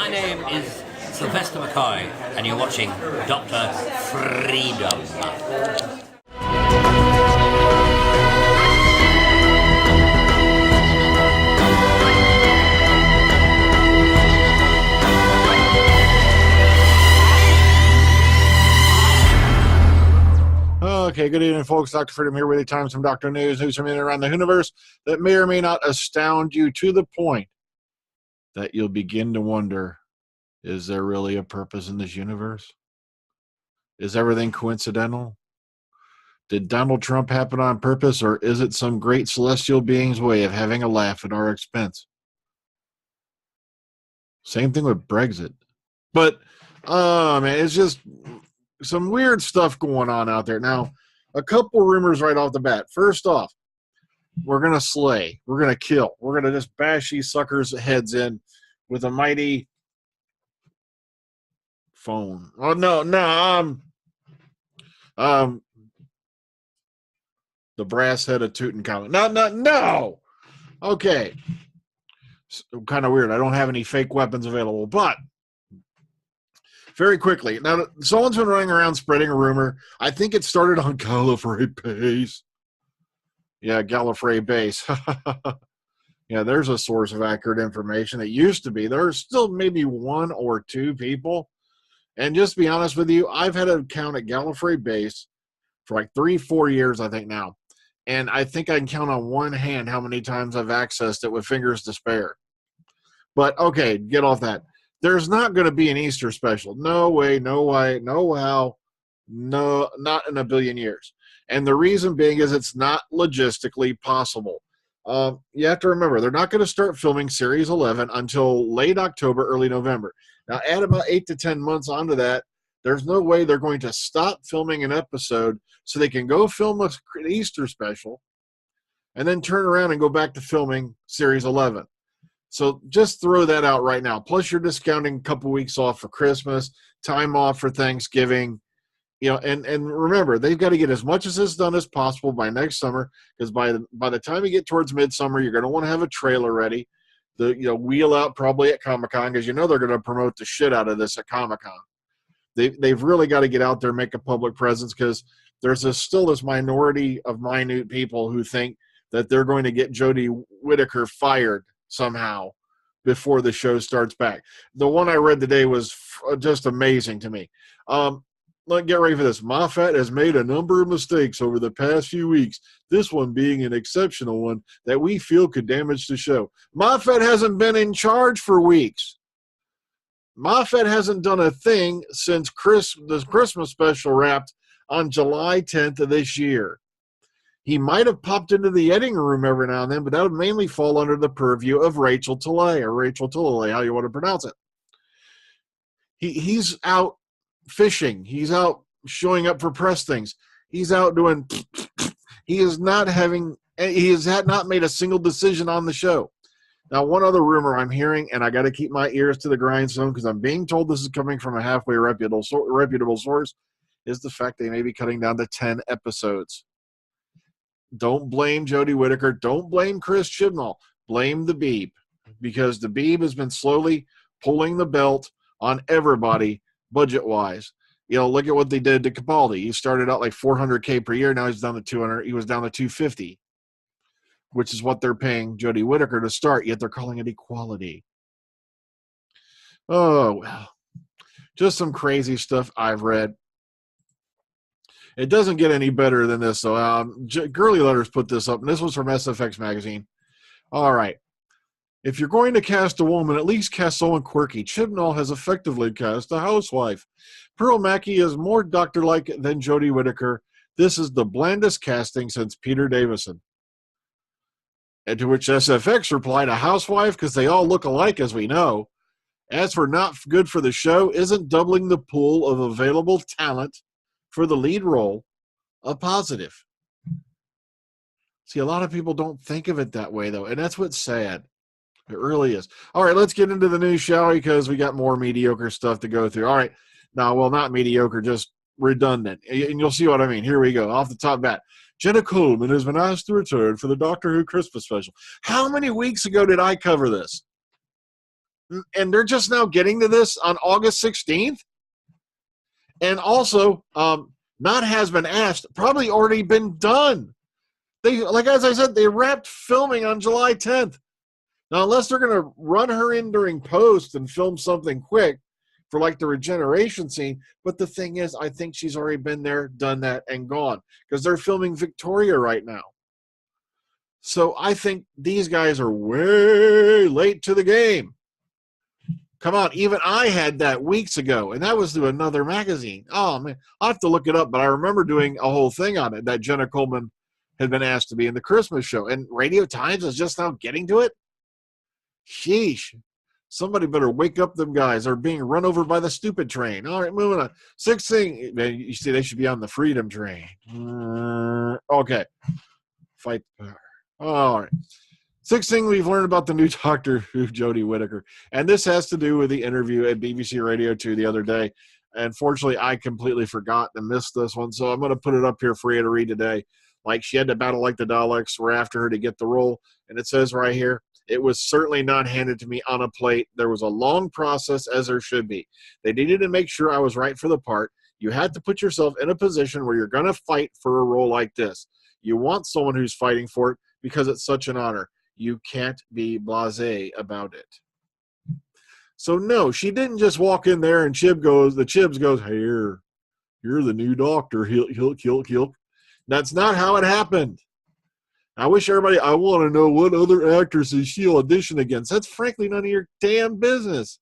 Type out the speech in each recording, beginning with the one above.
My name is Sylvester McCoy, and you're watching Doctor Freedom. Okay, good evening, folks. Dr. Freedom here with you. Time some Doctor News from in and around the universe that may or may not astound you to the point that you'll begin to wonder, is there really a purpose in this universe? Is everything coincidental? Did Donald Trump happen on purpose, or is it some great celestial being's way of having a laugh at our expense? Same thing with Brexit. But, man, it's just some weird stuff going on out there. Now, a couple rumors right off the bat. First off, we're going to slay. We're going to kill. We're going to just bash these suckers' heads in with a mighty phone. Oh, no, the brass head of Tutankhamun. No. Okay. Kind of weird. I don't have any fake weapons available, but very quickly. Now, someone's been running around spreading a rumor. I think it started on Gallifrey Base. Yeah, Gallifrey Base. Yeah, there's a source of accurate information. It used to be. There's still maybe one or two people. And just to be honest with you, I've had an account at Gallifrey Base for like 3-4 years, I think now. And I think I can count on one hand how many times I've accessed it with fingers to spare. But, okay, get off that. There's not going to be an Easter special. No way, no how, no, not in a billion years. And the reason being is it's not logistically possible. You have to remember, they're not going to start filming Series 11 until late October, early November. Now, add about 8 to 10 months onto that. There's no way they're going to stop filming an episode so they can go film an Easter special and then turn around and go back to filming Series 11. So just throw that out right now. Plus, you're discounting a couple weeks off for Christmas, time off for Thanksgiving, and remember, they've got to get as much of this done as possible by next summer, because by the time you get towards midsummer, you're going to want to have a trailer ready. Wheel out probably at Comic-Con, because they're going to promote the shit out of this at Comic-Con. They've really got to get out there and make a public presence, because there's still this minority of minute people who think that they're going to get Jodie Whittaker fired somehow before the show starts back. The one I read today was just amazing to me. Get ready for this. Moffat has made a number of mistakes over the past few weeks, this one being an exceptional one that we feel could damage the show. Moffat hasn't been in charge for weeks. Moffat hasn't done a thing since the Christmas special wrapped on July 10th of this year. He might have popped into the editing room every now and then, but that would mainly fall under the purview of Rachel Talalay, how you want to pronounce it. He's out fishing. He's out showing up for press things. He's out doing. He has not made a single decision on the show. Now, one other rumor I'm hearing, and I got to keep my ears to the grindstone because I'm being told this is coming from a halfway reputable source, is the fact they may be cutting down to 10 episodes. Don't blame Jodie Whittaker. Don't blame Chris Chibnall. Blame the Beeb, because the Beeb has been slowly pulling the belt on everybody budget-wise. Look at what they did to Capaldi. He started out like $400K per year. Now he's down to $200. He was down to $250, which is what they're paying Jodie Whittaker to start, yet they're calling it equality. Oh, well. Just some crazy stuff I've read. It doesn't get any better than this, though. Girly Letters put this up, and this was from SFX Magazine. All right. If you're going to cast a woman, at least cast someone quirky. Chibnall has effectively cast a housewife. Pearl Mackie is more doctor-like than Jodie Whittaker. This is the blandest casting since Peter Davison. And to which SFX replied, a housewife, because they all look alike, as we know. As for not good for the show, isn't doubling the pool of available talent for the lead role a positive? See, a lot of people don't think of it that way, though, and that's what's sad. It really is. All right, let's get into the news, shall we? Because we got more mediocre stuff to go through. All right. Now, well, not mediocre, just redundant. And you'll see what I mean. Here we go. Off the top bat. Jenna Coleman has been asked to return for the Doctor Who Christmas special. How many weeks ago did I cover this? And they're just now getting to this on August 16th. And also, not has been asked, probably already been done. They, like as I said, they wrapped filming on July 10th. Now, unless they're going to run her in during post and film something quick for like the regeneration scene. But the thing is, I think she's already been there, done that, and gone. Because they're filming Victoria right now. So I think these guys are way late to the game. Come on, even I had that weeks ago, and that was through another magazine. Oh, man, I'll have to look it up, but I remember doing a whole thing on it, that Jenna Coleman had been asked to be in the Christmas show, and Radio Times is just now getting to it? Sheesh. Somebody better wake up them guys. They're being run over by the stupid train. All right, moving on. Sixth thing, man, you see, they should be on the Freedom Train. Okay. Fight the power. All right. Sixth thing we've learned about the new Doctor Who Jodie Whittaker, and this has to do with the interview at BBC Radio 2 the other day. Unfortunately, I completely forgot and missed this one, so I'm going to put it up here for you to read today. Like, she had to battle like the Daleks were after her to get the role, and it says right here, it was certainly not handed to me on a plate. There was a long process, as there should be. They needed to make sure I was right for the part. You had to put yourself in a position where you're going to fight for a role like this. You want someone who's fighting for it because it's such an honor. You can't be blasé about it. So no, she didn't just walk in there and the Chibs goes, hey, you're the new Doctor. Hilk. That's not how it happened. I wish everybody, I want to know what other actresses she'll audition against. That's frankly none of your damn business.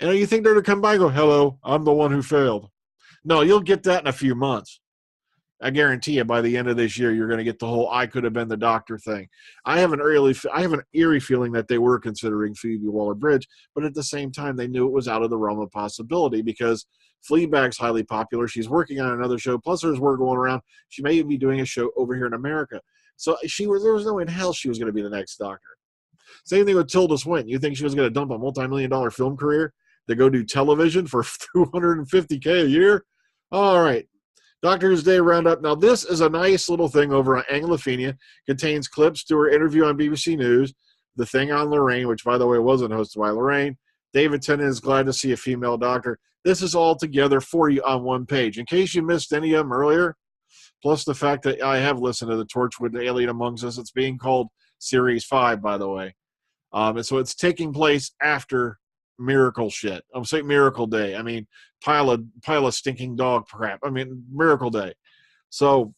And you think they're to come by and go, hello, I'm the one who failed. No, you'll get that in a few months. I guarantee you by the end of this year, you're going to get the whole I could have been the Doctor thing. I have an eerie feeling that they were considering Phoebe Waller-Bridge, but at the same time, they knew it was out of the realm of possibility because Fleabag's highly popular. She's working on another show. Plus, there's word going around. She may be doing a show over here in America. So there was no way in hell she was going to be the next Doctor. Same thing with Tilda Swinton. You think she was going to dump a multi-million-dollar film career to go do television for $250K a year? All right. Doctor Who's Day Roundup. Now, this is a nice little thing over on Anglophenia. Contains clips to her interview on BBC News, the thing on Lorraine, which, by the way, wasn't hosted by Lorraine. David Tennant is glad to see a female doctor. This is all together for you on one page. In case you missed any of them earlier, plus the fact that I have listened to the Torchwood Alien Amongst Us. It's being called Series 5, by the way. And so it's taking place after Miracle shit. I'm saying Miracle Day. I mean, pile of stinking dog crap. I mean, Miracle Day. So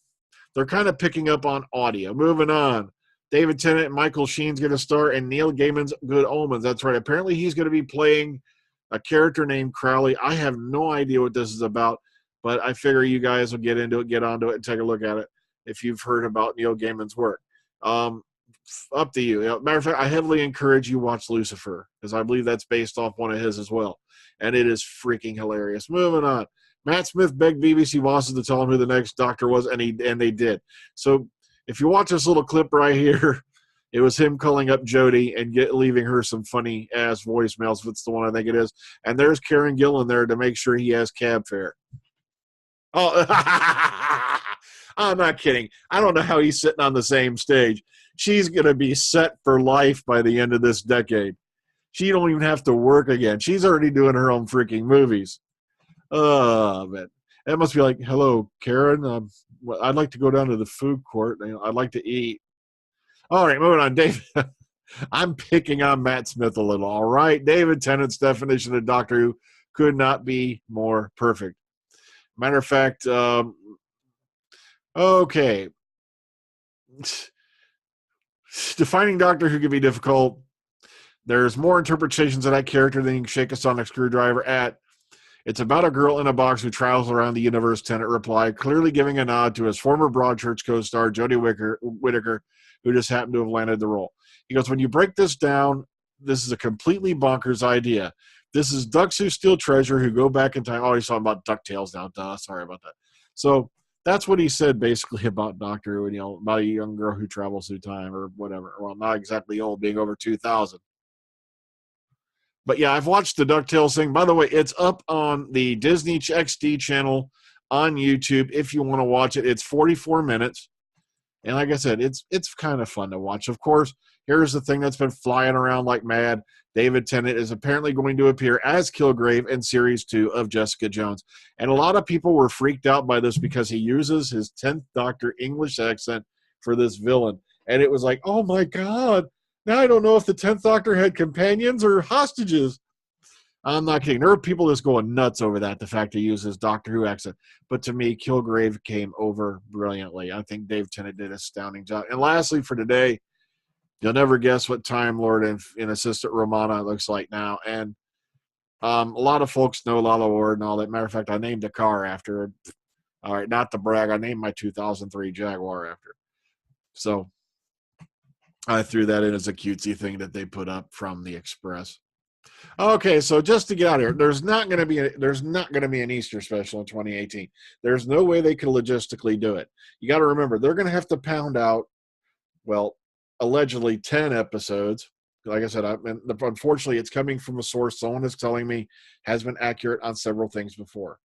they're kind of picking up on audio. Moving on. David Tennant and Michael Sheen's going to star in Neil Gaiman's Good Omens. That's right. Apparently he's going to be playing a character named Crowley. I have no idea what this is about, but I figure you guys will get into it, get onto it, and take a look at it if you've heard about Neil Gaiman's work. Up to you. Matter of fact, I heavily encourage you watch Lucifer because I believe that's based off one of his as well, and it is freaking hilarious. Moving on. Matt Smith begged BBC bosses to tell him who the next Doctor was, and they did. So if you watch this little clip right here, it was him calling up Jodie and leaving her some funny ass voicemails. If it's the one I think it is, and there's Karen Gillan there to make sure he has cab fare. Oh, I'm not kidding. I don't know how he's sitting on the same stage. She's going to be set for life by the end of this decade. She don't even have to work again. She's already doing her own freaking movies. Oh, man. That must be like, hello, Karen. I'd like to go down to the food court. I'd like to eat. All right, moving on. David, I'm picking on Matt Smith a little. All right. David Tennant's definition of Doctor Who could not be more perfect. Matter of fact, okay. Defining Doctor Who can be difficult. There's more interpretations of that character than you can shake a sonic screwdriver at. It's about a girl in a box who travels around the universe, Tennant replied, clearly giving a nod to his former Broadchurch co-star, Jodie Whittaker, who just happened to have landed the role. He goes, when you break this down, this is a completely bonkers idea. This is ducks who steal treasure, who go back in time. Oh, he's talking about DuckTales now. Duh, sorry about that. So that's what he said basically about Doctor Who, and, about a young girl who travels through time or whatever. Well, not exactly old, being over 2,000. But yeah, I've watched the DuckTales thing. By the way, it's up on the Disney XD channel on YouTube if you want to watch it. It's 44 minutes. And like I said, it's kind of fun to watch. Of course, here's the thing that's been flying around like mad. David Tennant is apparently going to appear as Kilgrave in Series 2 of Jessica Jones. And a lot of people were freaked out by this because he uses his 10th Doctor English accent for this villain. And it was like, oh my God, now I don't know if the 10th Doctor had companions or hostages. I'm not kidding. There are people just going nuts over that, the fact he uses Doctor Who accent. But to me, Kilgrave came over brilliantly. I think Dave Tennant did an astounding job. And lastly, for today, you'll never guess what Time Lord and Assistant Romana looks like now. And a lot of folks know Lala Ward and all that. Matter of fact, I named a car after her. All right, not to brag, I named my 2003 Jaguar after her. So I threw that in as a cutesy thing that they put up from the Express. Okay, so just to get out of here, there's not going to be an Easter special in 2018. There's no way they could logistically do it. You got to remember, they're going to have to pound out, well, allegedly 10 episodes. Like I said, unfortunately, it's coming from a source someone is telling me has been accurate on several things before.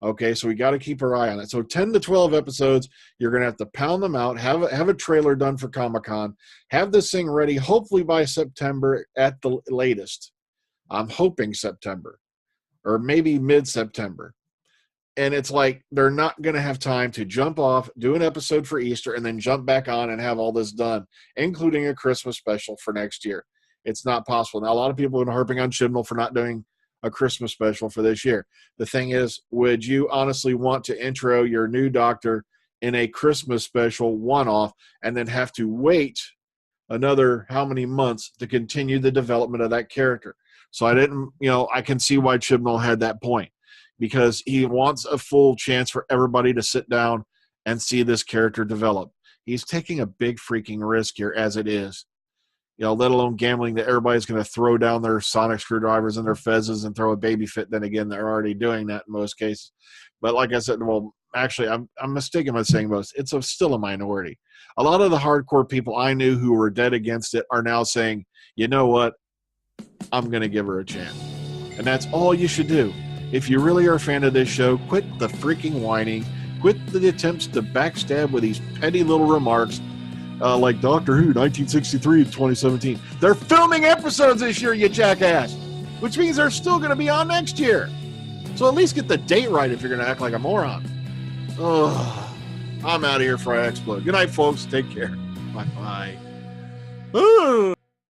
Okay, so we got to keep our eye on it. So 10 to 12 episodes, you're going to have to pound them out, have a trailer done for Comic-Con, have this thing ready, hopefully by September at the latest. I'm hoping September or maybe mid-September. And it's like they're not going to have time to jump off, do an episode for Easter, and then jump back on and have all this done, including a Christmas special for next year. It's not possible. Now, a lot of people have been harping on Chibnall for not doing a Christmas special for this year. The thing is, would you honestly want to intro your new Doctor in a Christmas special one-off and then have to wait another how many months to continue the development of that character? So I can see why Chibnall had that point, because he wants a full chance for everybody to sit down and see this character develop. He's taking a big freaking risk here as it is. Let alone gambling that everybody's going to throw down their sonic screwdrivers and their fezzes and throw a baby fit. Then again, they're already doing that in most cases. But like I said, well, actually, I'm mistaken by saying most. It's still a minority. A lot of the hardcore people I knew who were dead against it are now saying, you know what? I'm going to give her a chance. And that's all you should do. If you really are a fan of this show, quit the freaking whining. Quit the attempts to backstab with these petty little remarks like Doctor Who 1963 to 2017. They're filming episodes this year, you jackass, which means they're still going to be on next year. So at least get the date right if you're going to act like a moron. Oh, I'm out of here before I explode. Good night, folks. Take care. Bye-bye.